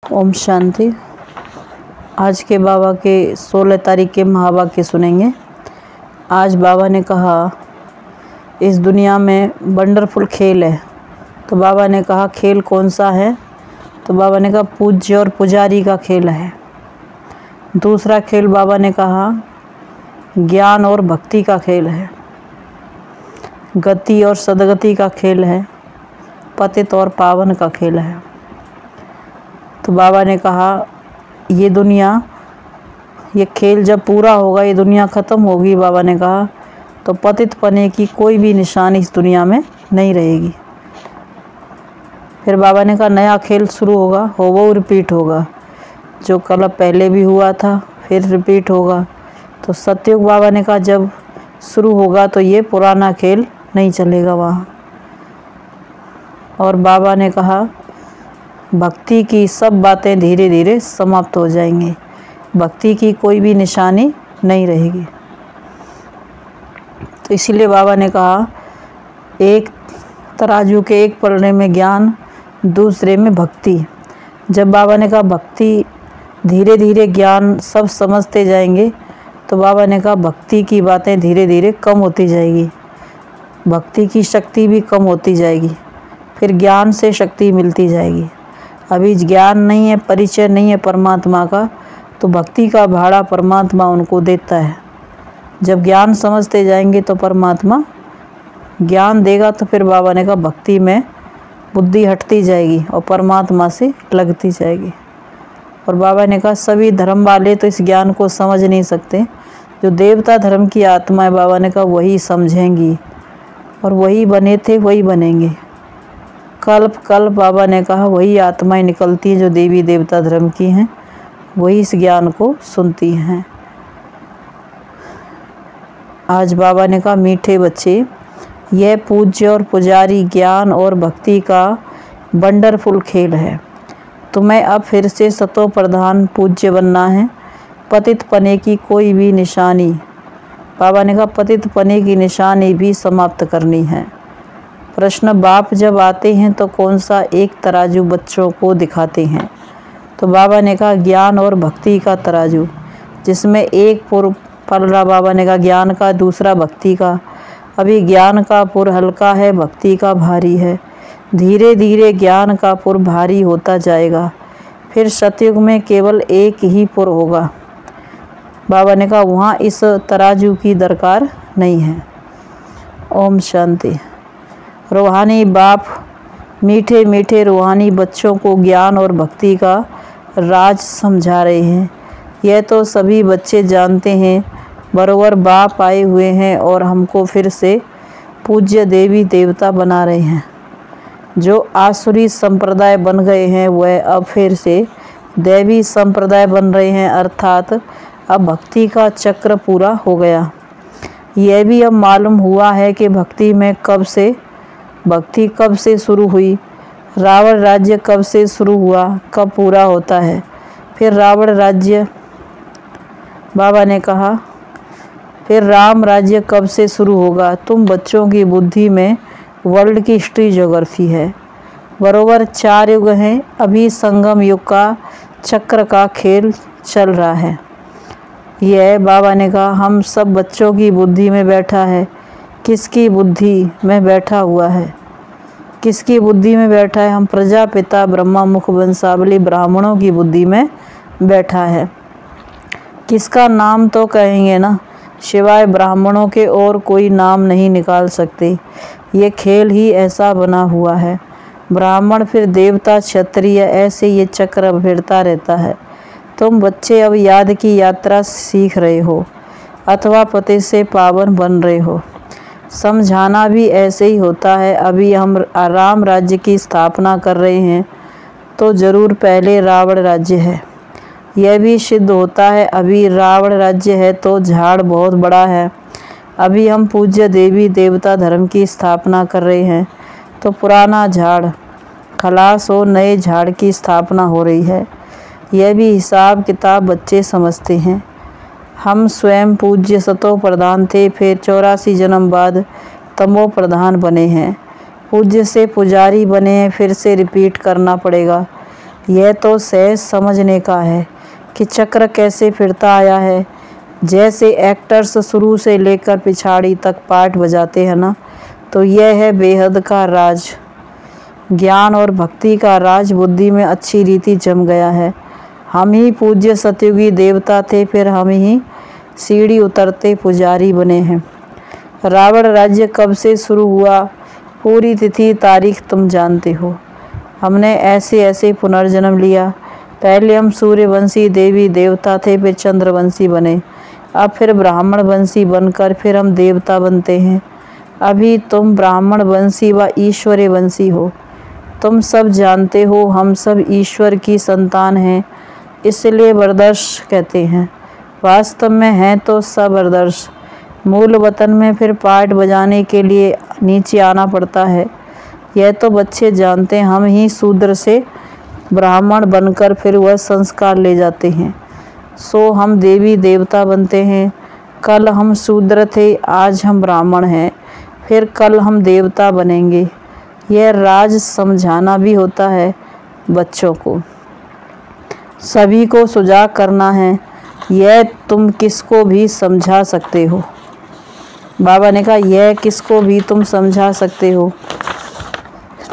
ओम शांति। आज के बाबा के 16 तारीख के महावाक्य सुनेंगे। आज बाबा ने कहा इस दुनिया में वंडरफुल खेल है। तो बाबा ने कहा खेल कौन सा है? तो बाबा ने कहा पूज्य और पुजारी का खेल है। दूसरा खेल बाबा ने कहा ज्ञान और भक्ति का खेल है। गति और सदगति का खेल है। पतित और पावन का खेल है। तो बाबा ने कहा ये दुनिया, ये खेल जब पूरा होगा, ये दुनिया ख़त्म होगी, बाबा ने कहा तो पतित पने की कोई भी निशानी इस दुनिया में नहीं रहेगी। फिर बाबा ने कहा नया खेल शुरू होगा, वो रिपीट होगा। जो कल पहले भी हुआ था फिर रिपीट होगा। तो सतयुग बाबा ने कहा जब शुरू होगा तो ये पुराना खेल नहीं चलेगा वहाँ। और बाबा ने कहा भक्ति की सब बातें धीरे धीरे समाप्त हो जाएंगी। भक्ति की कोई भी निशानी नहीं रहेगी। तो इसीलिए बाबा ने कहा एक तराजू के एक पलड़े में ज्ञान, दूसरे में भक्ति। जब बाबा ने कहा भक्ति धीरे धीरे ज्ञान सब समझते जाएंगे, तो बाबा ने कहा भक्ति की बातें धीरे धीरे कम होती जाएगी। भक्ति की शक्ति भी कम होती जाएगी। फिर ज्ञान से शक्ति मिलती जाएगी। अभी ज्ञान नहीं है, परिचय नहीं है परमात्मा का, तो भक्ति का भाड़ा परमात्मा उनको देता है। जब ज्ञान समझते जाएंगे तो परमात्मा ज्ञान देगा। तो फिर बाबा ने कहा भक्ति में बुद्धि हटती जाएगी और परमात्मा से लगती जाएगी। और बाबा ने कहा सभी धर्म वाले तो इस ज्ञान को समझ नहीं सकते। जो देवता धर्म की आत्मा है, बाबा ने कहा वही समझेंगी और वही बने थे वही बनेंगे। कल्प कल्प बाबा ने कहा वही आत्माएं निकलती हैं जो देवी देवता धर्म की हैं, वही इस ज्ञान को सुनती हैं। आज बाबा ने कहा मीठे बच्चे, यह पूज्य और पुजारी ज्ञान और भक्ति का वंडरफुल खेल है। तुम्हें अब फिर से सतो प्रधान पूज्य बनना है। पतित पने की कोई भी निशानी, बाबा ने कहा पतित पने की निशानी भी समाप्त करनी है। प्रश्न बाप जब आते हैं तो कौन सा एक तराजू बच्चों को दिखाते हैं? तो बाबा ने कहा ज्ञान और भक्ति का तराजू, जिसमें एक पुर पलड़ा बाबा ने कहा ज्ञान का, दूसरा भक्ति का। अभी ज्ञान का पुर हल्का है, भक्ति का भारी है। धीरे धीरे ज्ञान का पुर भारी होता जाएगा। फिर सतयुग में केवल एक ही पुर होगा। बाबा ने कहा वहाँ इस तराजू की दरकार नहीं है। ओम शांति। रूहानी बाप मीठे मीठे रूहानी बच्चों को ज्ञान और भक्ति का राज समझा रहे हैं। यह तो सभी बच्चे जानते हैं। बरोबर बाप आए हुए हैं और हमको फिर से पूज्य देवी देवता बना रहे हैं। जो आसुरी संप्रदाय बन गए हैं वह अब फिर से देवी संप्रदाय बन रहे हैं, अर्थात अब भक्ति का चक्र पूरा हो गया। यह भी अब मालूम हुआ है कि भक्ति कब से शुरू हुई, रावण राज्य कब से शुरू हुआ, कब पूरा होता है। फिर रावण राज्य, बाबा ने कहा फिर राम राज्य कब से शुरू होगा। तुम बच्चों की बुद्धि में वर्ल्ड की हिस्ट्री ज्योग्राफी है। बरोबर 4 युग हैं। अभी संगम युग का चक्र का खेल चल रहा है। यह बाबा ने कहा हम सब बच्चों की बुद्धि में बैठा है। किसकी बुद्धि में बैठा हुआ है? किसकी बुद्धि में बैठा है? हम प्रजापिता ब्रह्मा मुख वंशावली ब्राह्मणों की बुद्धि में बैठा है। किसका नाम तो कहेंगे ना, सिवाय ब्राह्मणों के और कोई नाम नहीं निकाल सकते। ये खेल ही ऐसा बना हुआ है। ब्राह्मण फिर देवता क्षत्रिय, ऐसे ये चक्र फिरता रहता है। तुम बच्चे अब याद की यात्रा सीख रहे हो अथवा पति से पावन बन रहे हो। समझाना भी ऐसे ही होता है। अभी हम राम राज्य की स्थापना कर रहे हैं तो ज़रूर पहले रावण राज्य है। यह भी सिद्ध होता है। अभी रावण राज्य है तो झाड़ बहुत बड़ा है। अभी हम पूज्य देवी देवता धर्म की स्थापना कर रहे हैं तो पुराना झाड़ खलास हो, नए झाड़ की स्थापना हो रही है। यह भी हिसाब किताब बच्चे समझते हैं। हम स्वयं पूज्य सतो प्रधान थे, फिर 84 जन्म बाद तमो प्रधान बने हैं। पूज्य से पुजारी बने हैं, फिर से रिपीट करना पड़ेगा। यह तो सहज समझने का है कि चक्र कैसे फिरता आया है। जैसे एक्टर्स शुरू से लेकर पिछाड़ी तक पार्ट बजाते हैं ना, तो यह है बेहद का राज। ज्ञान और भक्ति का राज बुद्धि में अच्छी रीति जम गया है। हम ही पूज्य सतयुगी देवता थे, फिर हम ही सीढ़ी उतरते पुजारी बने हैं। रावण राज्य कब से शुरू हुआ, पूरी तिथि तारीख तुम जानते हो। हमने ऐसे ऐसे पुनर्जन्म लिया। पहले हम सूर्यवंशी देवी देवता थे, फिर चंद्रवंशी बने, अब फिर ब्राह्मण वंशी बनकर फिर हम देवता बनते हैं। अभी तुम ब्राह्मण वंशी व ईश्वरी वंशी हो। तुम सब जानते हो हम सब ईश्वर की संतान हैं, इसलिए वरदर्श कहते हैं। वास्तव में हैं तो सब वरदर्श। मूल वतन में फिर पार्ट बजाने के लिए नीचे आना पड़ता है। यह तो बच्चे जानते हैं। हम ही शूद्र से ब्राह्मण बनकर फिर वह संस्कार ले जाते हैं, सो हम देवी देवता बनते हैं। कल हम शूद्र थे, आज हम ब्राह्मण हैं, फिर कल हम देवता बनेंगे। यह राज समझाना भी होता है बच्चों को, सभी को सुजाग करना है। यह तुम किसको भी समझा सकते हो। बाबा ने कहा, यह किसको भी तुम समझा सकते हो।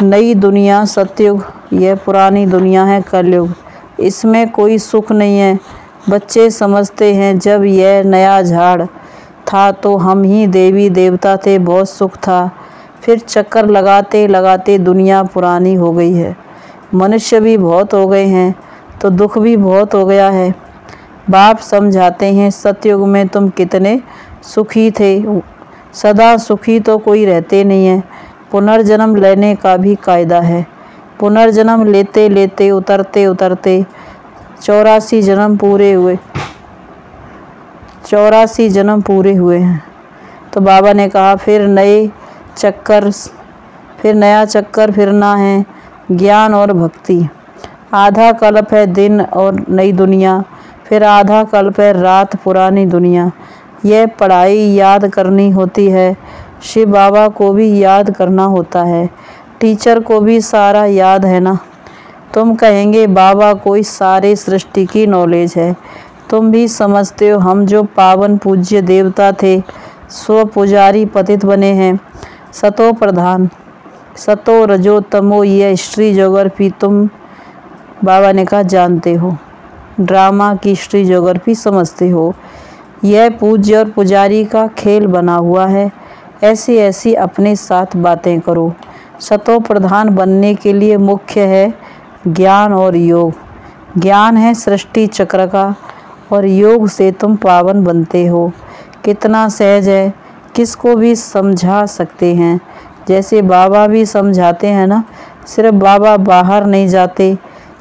नई दुनिया सतयुग, यह पुरानी दुनिया है कलयुग। इसमें कोई सुख नहीं है। बच्चे समझते हैं जब यह नया झाड़ था तो हम ही देवी देवता थे, बहुत सुख था। फिर चक्कर लगाते लगाते दुनिया पुरानी हो गई है। मनुष्य भी बहुत हो गए हैं तो दुख भी बहुत हो गया है। बाप समझाते हैं सतयुग में तुम कितने सुखी थे। सदा सुखी तो कोई रहते नहीं है। पुनर्जन्म लेने का भी कायदा है। पुनर्जन्म लेते लेते उतरते उतरते 84 जन्म पूरे हुए। 84 जन्म पूरे हुए हैं। तो बाबा ने कहा फिर नया चक्कर फिरना है। ज्ञान और भक्ति। आधा कल्प है दिन और नई दुनिया, फिर आधा कल्प है रात पुरानी दुनिया। यह पढ़ाई याद करनी होती है। शिव बाबा को भी याद करना होता है। टीचर को भी सारा याद है ना। तुम कहेंगे बाबा कोई सारे सृष्टि की नॉलेज है। तुम भी समझते हो हम जो पावन पूज्य देवता थे स्व पुजारी पतित बने हैं। सतो प्रधान, सतो रजो तमो, यह हिस्ट्री ज्योग्राफी तुम बाबा ने कहा जानते हो। ड्रामा की हिस्ट्री ज्योग्राफी समझते हो। यह पूज्य और पुजारी का खेल बना हुआ है। ऐसी ऐसी अपने साथ बातें करो। सतो प्रधान बनने के लिए मुख्य है ज्ञान और योग। ज्ञान है सृष्टि चक्र का और योग से तुम पावन बनते हो। कितना सहज है, किसको भी समझा सकते हैं। जैसे बाबा भी समझाते हैं ना। सिर्फ बाबा बाहर नहीं जाते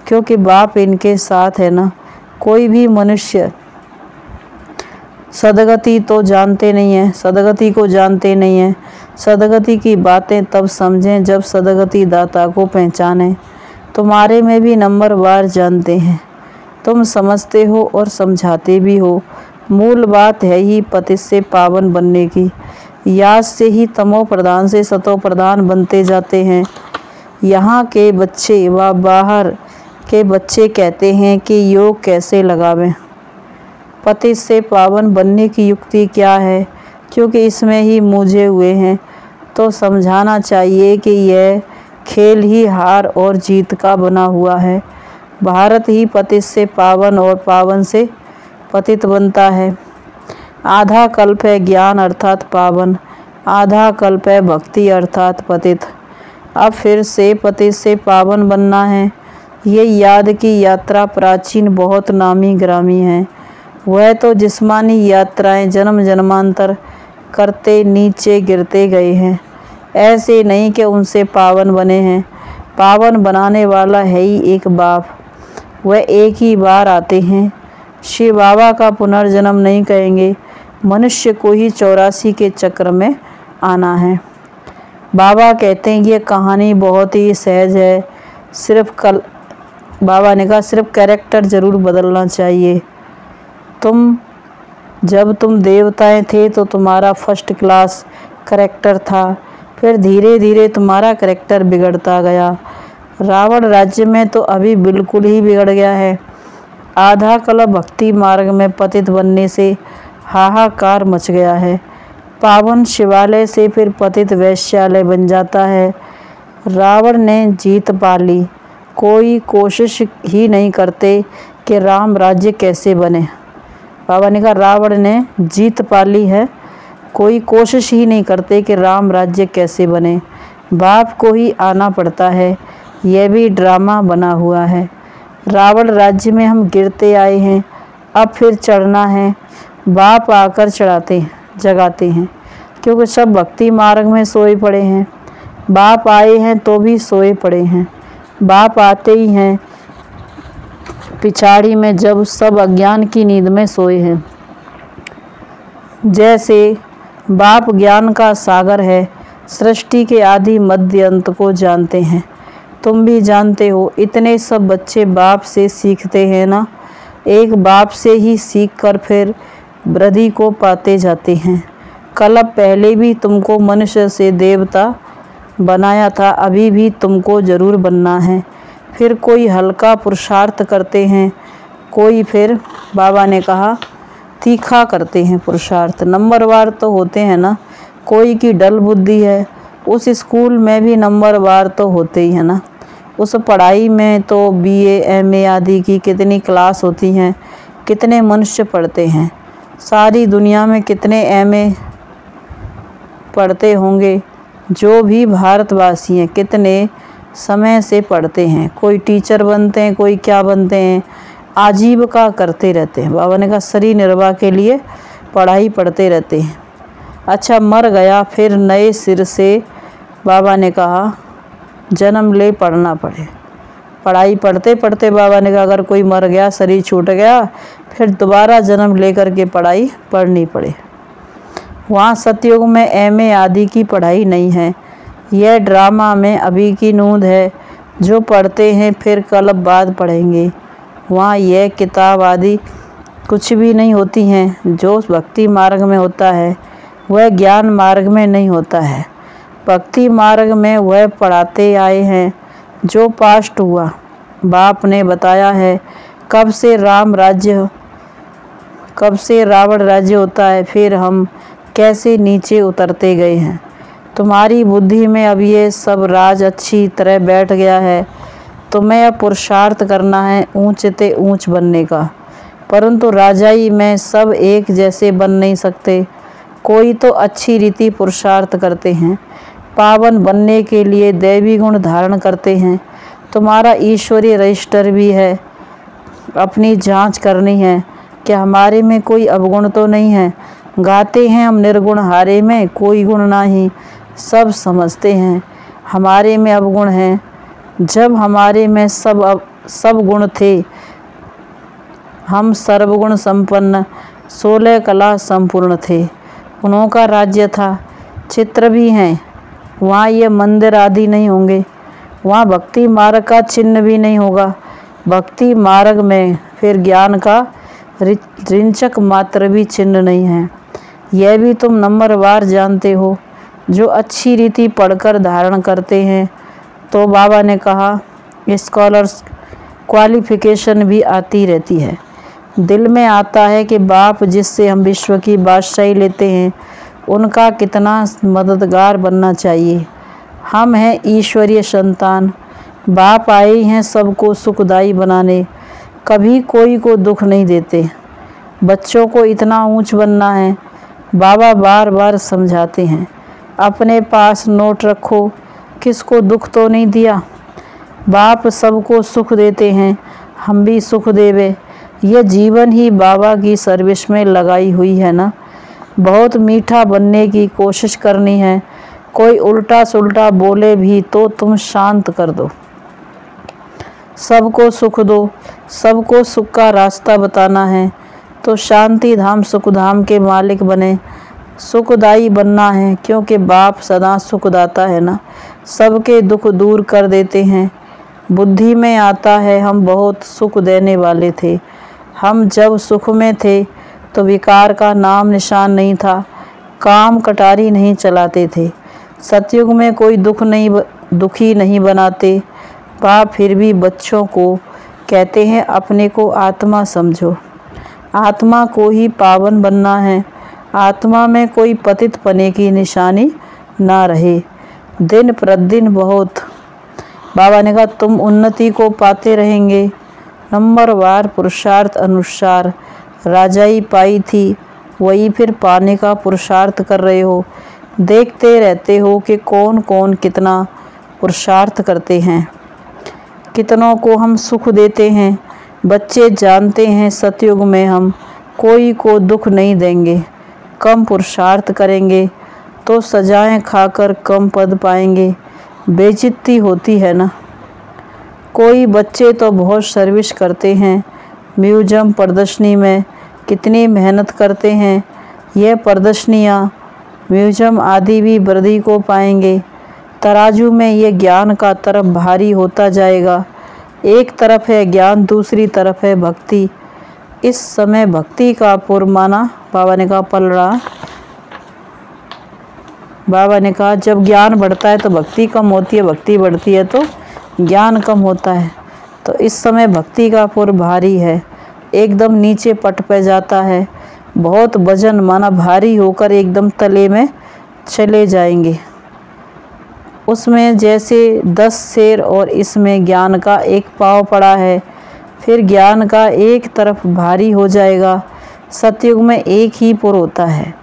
क्योंकि बाप इनके साथ है ना। कोई भी मनुष्य सदगति तो जानते नहीं है, सदगति को जानते नहीं हैं। सदगति की बातें तब समझें जब सदगति दाता को पहचानें। तुम्हारे में भी नंबरवार जानते हैं। तुम समझते हो और समझाते भी हो। मूल बात है ही पतित से पावन बनने की। याद से ही तमो प्रधान से सतो प्रधान बनते जाते हैं। यहाँ के बच्चे व बाहर के बच्चे कहते हैं कि योग कैसे लगावें, पतित से पावन बनने की युक्ति क्या है, क्योंकि इसमें ही मूझे हुए हैं। तो समझाना चाहिए कि यह खेल ही हार और जीत का बना हुआ है। भारत ही पतित से पावन और पावन से पतित बनता है। आधा कल्प है ज्ञान अर्थात पावन, आधा कल्प है भक्ति अर्थात पतित। अब फिर से पतित से पावन बनना है। ये याद की यात्रा प्राचीन बहुत नामी ग्रामी है। वह तो जिस्मानी यात्राएं जन्म जन्मांतर करते नीचे गिरते गए हैं। ऐसे नहीं कि उनसे पावन बने हैं। पावन बनाने वाला है ही एक बाप। वह एक ही बार आते हैं। शिव बाबा का पुनर्जन्म नहीं कहेंगे। मनुष्य को ही 84 के चक्र में आना है। बाबा कहते हैं ये कहानी बहुत ही सहज है। बाबा ने कहा सिर्फ कैरेक्टर ज़रूर बदलना चाहिए। जब तुम देवताएं थे तो तुम्हारा फर्स्ट क्लास कैरेक्टर था। फिर धीरे धीरे तुम्हारा कैरेक्टर बिगड़ता गया। रावण राज्य में तो अभी बिल्कुल ही बिगड़ गया है। आधा कल्प भक्ति मार्ग में पतित बनने से हाहाकार मच गया है। पावन शिवालय से फिर पतित वैश्यालय बन जाता है। रावण ने जीत पा ली। कोई कोशिश ही नहीं करते कि राम राज्य कैसे बने। बाबा ने कहा रावण ने जीत पा ली है, कोई कोशिश ही नहीं करते कि राम राज्य कैसे बने। बाप को ही आना पड़ता है, यह भी ड्रामा बना हुआ है। रावण राज्य में हम गिरते आए हैं, अब फिर चढ़ना है। बाप आकर जगाते हैं, क्योंकि सब भक्ति मार्ग में सोए पड़े हैं। बाप आए हैं तो भी सोए पड़े हैं। बाप आते ही हैं पिछाड़ी में, जब सब अज्ञान की नींद में सोए हैं। जैसे बाप ज्ञान का सागर है, सृष्टि के आदि मध्य अंत को जानते हैं। तुम भी जानते हो, इतने सब बच्चे बाप से सीखते हैं ना। एक बाप से ही सीख कर फिर वृद्धि को पाते जाते हैं। कल्प पहले भी तुमको मनुष्य से देवता बनाया था, अभी भी तुमको जरूर बनना है। फिर कोई हल्का पुरुषार्थ करते हैं, कोई फिर बाबा ने कहा तीखा करते हैं पुरुषार्थ। नंबरवार तो होते हैं ना। कोई की डल बुद्धि है, उस स्कूल में भी नंबरवार तो होते ही है ना। उस पढ़ाई में तो BA MA आदि की कितनी क्लास होती हैं, कितने मनुष्य पढ़ते हैं। सारी दुनिया में कितने MA पढ़ते होंगे। जो भी भारतवासी हैं कितने समय से पढ़ते हैं। कोई टीचर बनते हैं, कोई क्या बनते हैं, आजीविका करते रहते हैं। बाबा ने कहा शरीर निर्वाह के लिए पढ़ाई पढ़ते रहते हैं। अच्छा मर गया, फिर नए सिर से बाबा ने कहा जन्म ले पढ़ना पड़े। पढ़ाई पढ़ते पढ़ते बाबा ने कहा अगर कोई मर गया, शरीर छूट गया, फिर दोबारा जन्म लेकर के पढ़ाई पढ़नी पड़े। वहाँ सतयुग में MA आदि की पढ़ाई नहीं है। यह ड्रामा में अभी की नूंद है। जो पढ़ते हैं फिर कल्प बाद पढ़ेंगे। वहाँ यह किताब आदि कुछ भी नहीं होती हैं। जो भक्ति मार्ग में होता है वह ज्ञान मार्ग में नहीं होता है। भक्ति मार्ग में वह पढ़ाते आए हैं जो पास्ट हुआ। बाप ने बताया है कब से रावण राज्य होता है, फिर हम कैसे नीचे उतरते गए हैं। तुम्हारी बुद्धि में अब ये सब राज अच्छी तरह बैठ गया है। तुम्हें अब पुरुषार्थ करना है ऊंच ते ऊंच बनने का, परंतु राजाई में सब एक जैसे बन नहीं सकते। कोई तो अच्छी रीति पुरुषार्थ करते हैं, पावन बनने के लिए दैवी गुण धारण करते हैं। तुम्हारा ईश्वरीय रजिस्टर भी है, अपनी जांच करनी है कि हमारे में कोई अवगुण तो नहीं है। गाते हैं हम निर्गुण हारे में कोई गुण नहीं, सब समझते हैं हमारे में अवगुण हैं। जब हमारे में सब गुण थे, हम सर्वगुण संपन्न 16 कला संपूर्ण थे। उन्हों का राज्य था। चित्र भी हैं, वहाँ ये मंदिर आदि नहीं होंगे। वहाँ भक्ति मार्ग का चिन्ह भी नहीं होगा। भक्ति मार्ग में फिर ज्ञान का ऋंचक मात्र भी चिन्ह नहीं है। यह भी तुम नंबरवार जानते हो। जो अच्छी रीति पढ़कर धारण करते हैं, तो बाबा ने कहा स्कॉलर्स क्वालिफिकेशन भी आती रहती है। दिल में आता है कि बाप जिससे हम विश्व की बादशाही लेते हैं, उनका कितना मददगार बनना चाहिए। हम हैं ईश्वरीय संतान। बाप आए हैं सबको सुखदायी बनाने, कभी कोई को दुख नहीं देते। बच्चों को इतना ऊंच बनना है। बाबा बार बार समझाते हैं अपने पास नोट रखो, किसको दुख तो नहीं दिया। बाप सबको सुख देते हैं, हम भी सुख देवे। यह जीवन ही बाबा की सर्विस में लगाई हुई है ना। बहुत मीठा बनने की कोशिश करनी है। कोई उल्टा सुल्टा बोले भी तो तुम शांत कर दो। सबको सुख दो, सबको सुख का रास्ता बताना है तो शांति धाम सुख धाम के मालिक बने। सुखदाई बनना है, क्योंकि बाप सदा सुखदाता है ना। सबके दुख दूर कर देते हैं। बुद्धि में आता है हम बहुत सुख देने वाले थे। हम जब सुख में थे तो विकार का नाम निशान नहीं था, काम कटारी नहीं चलाते थे। सतयुग में कोई दुखी नहीं बनाते। बाप फिर भी बच्चों को कहते हैं अपने को आत्मा समझो, आत्मा को ही पावन बनना है, आत्मा में कोई पतित पने की निशानी ना रहे। दिन प्रतिदिन बहुत, बाबा ने कहा तुम उन्नति को पाते रहेंगे। नंबरवार पुरुषार्थ अनुसार राजाई पाई थी, वही फिर पाने का पुरुषार्थ कर रहे हो। देखते रहते हो कि कौन कौन कितना पुरुषार्थ करते हैं, कितनों को हम सुख देते हैं। बच्चे जानते हैं सतयुग में हम कोई को दुख नहीं देंगे। कम पुरुषार्थ करेंगे तो सजाएं खाकर कम पद पाएंगे। बेइज्जती होती है ना। कोई बच्चे तो बहुत सर्विस करते हैं, म्यूजियम प्रदर्शनी में कितनी मेहनत करते हैं। यह प्रदर्शनियाँ म्यूजियम आदि भी वृद्धि को पाएंगे। तराजू में ये ज्ञान का तरफ भारी होता जाएगा। एक तरफ है ज्ञान, दूसरी तरफ है भक्ति। इस समय भक्ति का पूर्व माना, बाबा ने कहा पल रहा। बाबा ने कहा जब ज्ञान बढ़ता है तो भक्ति कम होती है, भक्ति बढ़ती है तो ज्ञान कम होता है। तो इस समय भक्ति का पूर्व भारी है, एकदम नीचे पट पे जाता है। बहुत वजन माना भारी होकर एकदम तले में चले जाएंगे। उसमें जैसे 10 शेर और इसमें ज्ञान का एक पाँव पड़ा है। फिर ज्ञान का एक तरफ भारी हो जाएगा। सतयुग में एक ही पुर होता है,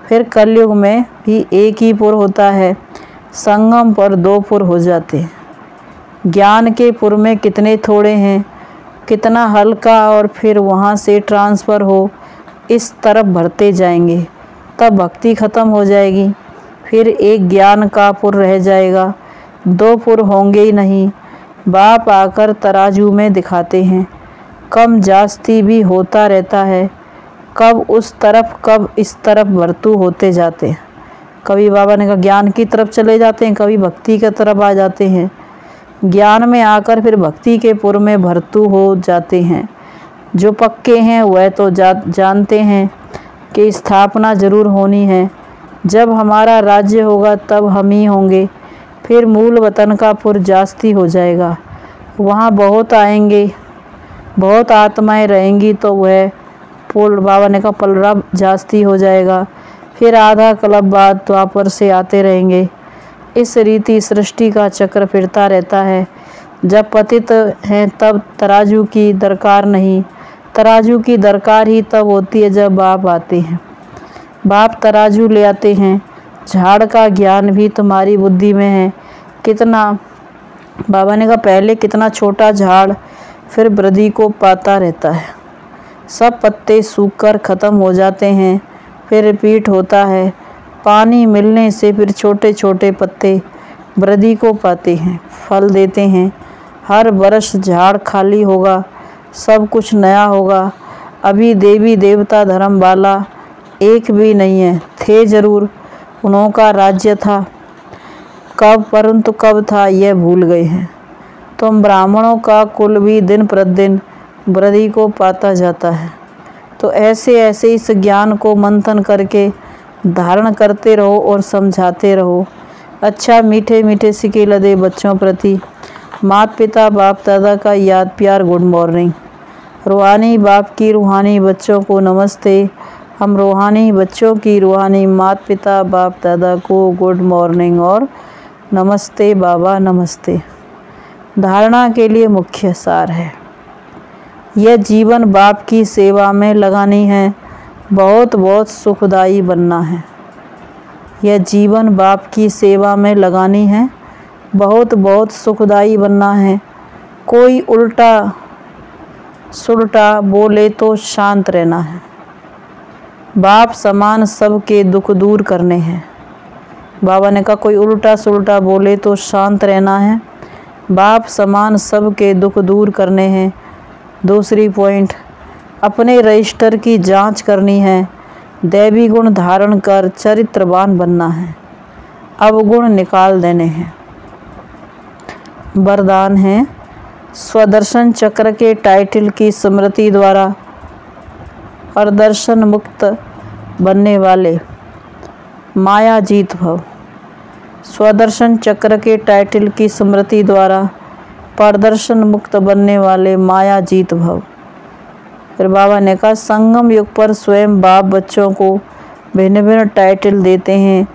फिर कलयुग में भी एक ही पुर होता है। संगम पर 2 पुर हो जाते हैं। ज्ञान के पुर में कितने थोड़े हैं, कितना हल्का, और फिर वहाँ से ट्रांसफ़र हो इस तरफ भरते जाएंगे। तब भक्ति ख़त्म हो जाएगी। फिर एक ज्ञान का पुर रह जाएगा, 2 पुर होंगे ही नहीं। बाप आकर तराजू में दिखाते हैं, कम जास्ती भी होता रहता है। कब उस तरफ कब इस तरफ भरतू होते जाते हैं। कभी बाबा ने कहा ज्ञान की तरफ चले जाते हैं, कभी भक्ति की तरफ आ जाते हैं। ज्ञान में आकर फिर भक्ति के पुर में भरतू हो जाते हैं। जो पक्के हैं वह तो जानते हैं कि स्थापना जरूर होनी है। जब हमारा राज्य होगा तब हम ही होंगे। फिर मूल वतन का पुर जास्ती हो जाएगा। वहाँ बहुत आएंगे, बहुत आत्माएं रहेंगी, तो वह पुल, बाबा ने कहा पलरा जास्ती हो जाएगा। फिर आधा कल्प बाद द्वापर से आते रहेंगे। इस रीति सृष्टि का चक्र फिरता रहता है। जब पतित हैं तब तराजू की दरकार नहीं। तराजू की दरकार ही तब होती है जब बाप आते हैं। बाप तराजू ले आते हैं। झाड़ का ज्ञान भी तुम्हारी बुद्धि में है। कितना, बाबा ने कहा पहले कितना छोटा झाड़ फिर वृद्धि को पाता रहता है। सब पत्ते सूखकर ख़त्म हो जाते हैं, फिर रिपीट होता है। पानी मिलने से फिर छोटे छोटे पत्ते वृद्धि को पाते हैं, फल देते हैं। हर वर्ष झाड़ खाली होगा, सब कुछ नया होगा। अभी देवी देवता धर्म वाला एक भी नहीं है। थे जरूर, उनका राज्य था कब, परंतु कब था यह भूल गए हैं। तुम ब्राह्मणों का कुल भी दिन प्रतिदिन वृद्धि को पाता जाता है। तो ऐसे ऐसे इस ज्ञान को मंथन करके धारण करते रहो और समझाते रहो। अच्छा मीठे मीठे सिकेल दे बच्चों प्रति माता पिता बाप दादा का याद प्यार गुड मॉर्निंग। रूहानी बाप की रूहानी बच्चों को नमस्ते। हम रूहानी बच्चों की रूहानी माता पिता बाप दादा को गुड मॉर्निंग और नमस्ते बाबा नमस्ते। धारणा के लिए मुख्य सार है, यह जीवन बाप की सेवा में लगानी है, बहुत बहुत सुखदायी बनना है। यह जीवन बाप की सेवा में लगानी है, बहुत बहुत सुखदायी बनना है। कोई उल्टा सुलटा बोले तो शांत रहना है। बाप समान सबके दुख दूर करने हैं। बाबा ने कहा कोई उल्टा सुलटा बोले तो शांत रहना है। बाप समान सबके दुख दूर करने हैं। दूसरी पॉइंट, अपने रजिस्टर की जांच करनी है। दैवी गुण धारण कर चरित्रवान बनना है, अवगुण निकाल देने हैं। वरदान है, स्वदर्शन चक्र के टाइटल की स्मृति द्वारा प्रदर्शन मुक्त बनने वाले माया जीत भव। स्वदर्शन चक्र के टाइटल की स्मृति द्वारा प्रदर्शन मुक्त बनने वाले माया जीत भव। फिर बाबा ने कहा संगम युग पर स्वयं बाप बच्चों को भिन्न भिन्न टाइटल देते हैं।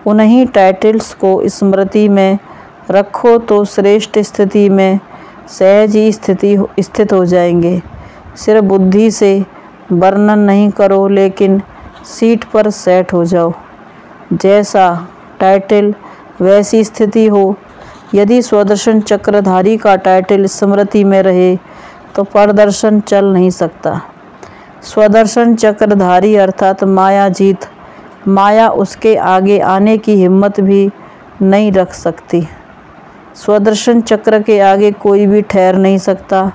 उन्हीं टाइटल्स को स्मृति में रखो तो श्रेष्ठ स्थिति में सहज ही स्थित हो जाएंगे। सिर्फ बुद्धि से वर्णन नहीं करो, लेकिन सीट पर सेट हो जाओ। जैसा टाइटल वैसी स्थिति हो। यदि स्वदर्शन चक्रधारी का टाइटल स्मृति में रहे तो प्रदर्शन चल नहीं सकता। स्वदर्शन चक्रधारी अर्थात माया जीत, माया उसके आगे आने की हिम्मत भी नहीं रख सकती। स्वदर्शन चक्र के आगे कोई भी ठहर नहीं सकता,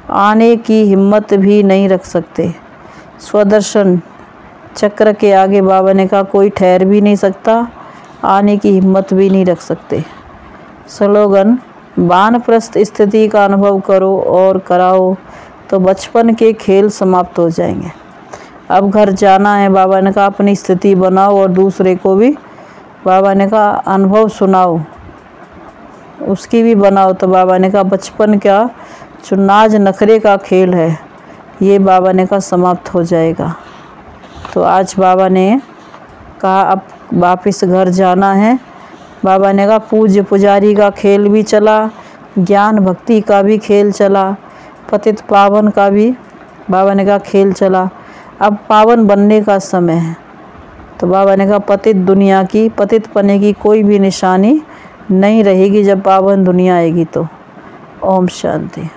आने की हिम्मत भी नहीं रख सकते। स्वदर्शन चक्र के आगे बाबा ने कहा कोई ठहर भी नहीं सकता, आने की हिम्मत भी नहीं रख सकते। स्लोगन वानप्रस्थ स्थिति का अनुभव करो और कराओ तो बचपन के खेल समाप्त हो जाएंगे। अब घर जाना है, बाबा ने कहा अपनी स्थिति बनाओ और दूसरे को भी बाबा ने कहा अनुभव सुनाओ, उसकी भी बनाओ। तो बाबा ने कहा बचपन का जो नाज नखरे का खेल है ये बाबा ने कहा समाप्त हो जाएगा। तो आज बाबा ने कहा अब वापस घर जाना है। बाबा ने कहा पूज्य पुजारी का खेल भी चला, ज्ञान भक्ति का भी खेल चला, पतित पावन का भी बाबा ने कहा खेल चला। अब पावन बनने का समय है। तो बाबा ने कहा पतित दुनिया की, पतित पने की कोई भी निशानी नहीं रहेगी जब पावन दुनिया आएगी तो। ओम शांति।